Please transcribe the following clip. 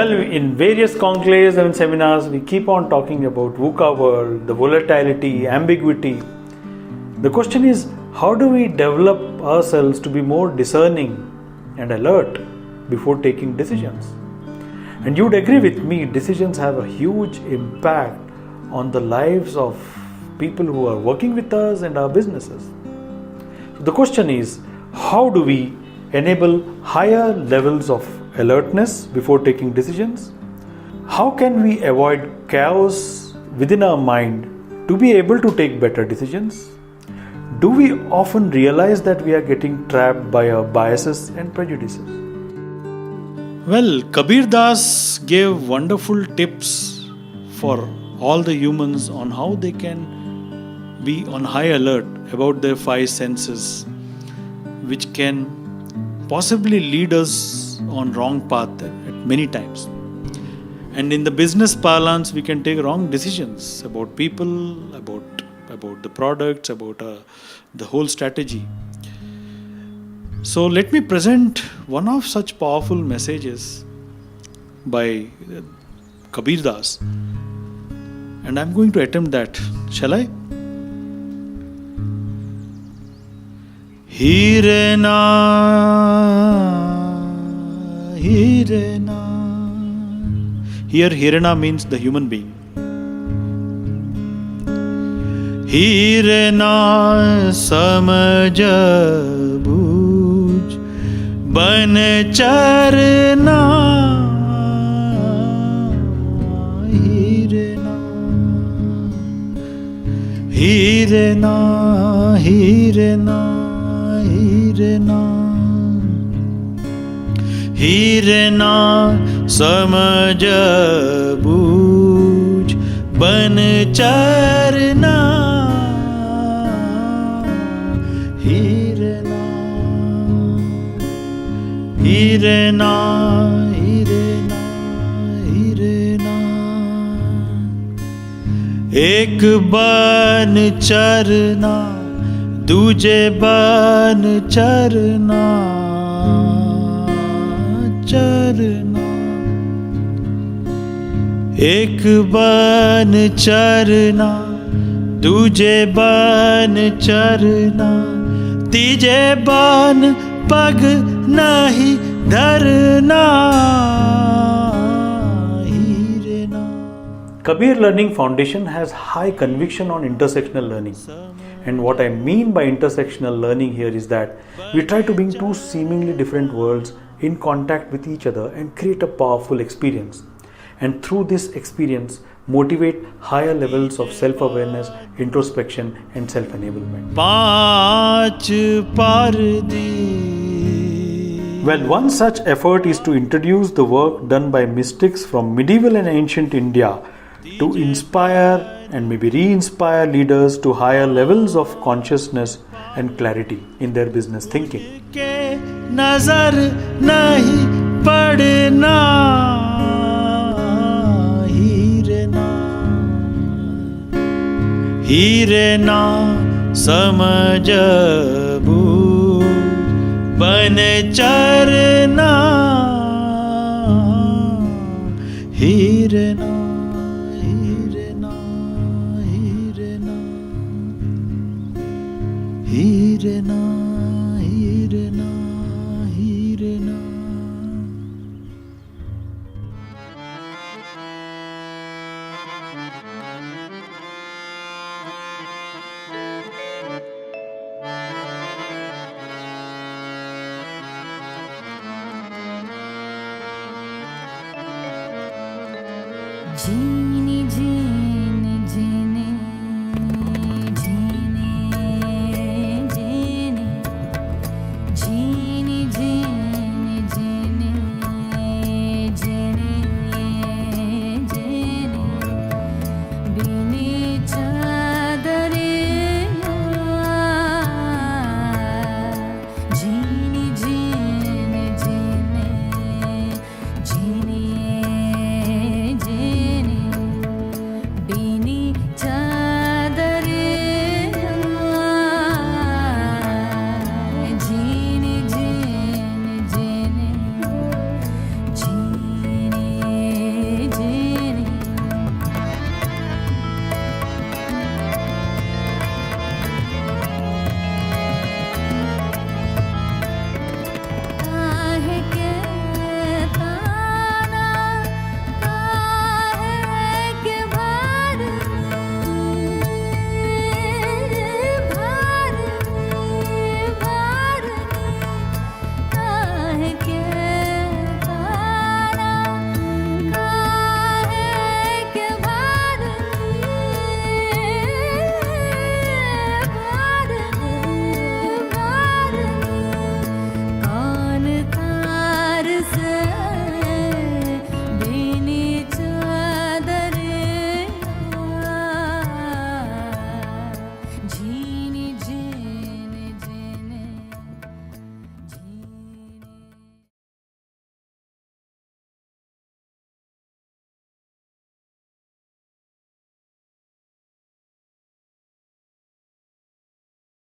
Well, in various conclaves and seminars, we keep on talking about VUCA world, the volatility, ambiguity. The question is, how do we develop ourselves to be more discerning and alert before taking decisions? And you'd agree with me, decisions have a huge impact on the lives of people who are working with us and our businesses. So the question is, how do we enable higher levels of alertness before taking decisions? How can we avoid chaos within our mind to be able to take better decisions? Do we often realize that we are getting trapped by our biases and prejudices? Well, Kabir Das gave wonderful tips for all the humans on how they can be on high alert about their five senses, which can possibly lead us on wrong path at many times. And in the business parlance, we can take wrong decisions about people, about the products, about the whole strategy. So let me present one of such powerful messages by Kabir Das, and I'm going to attempt that. Shall I? Hirena, Hirena. Here Hirena means the human being. Hirena samaj bujh ban charna. Hirena, Hirena, Hirena. Hirena, Hirena samaj bujh ban charna. Hirena, Hirena, Hirena, Hirena. Ek ban charna, दूजे बन चरना, चरना. एक बन चरना, दूजे बन चरना, तीजे बन पग नहीं धरना. Kabir Learning Foundation has high conviction on intersectional learning. And what I mean by intersectional learning here is that we try to bring two seemingly different worlds in contact with each other and create a powerful experience. And through this experience, motivate higher levels of self-awareness, introspection and self-enablement. Well, one such effort is to introduce the work done by mystics from medieval and ancient India to inspire and maybe re-inspire leaders to higher levels of consciousness and clarity in their business thinking. Nazar nahi padna, Hirena, Hirena samaj bujh ban charna. Hirena, Hirena, Hirena, Hirena. Genie ji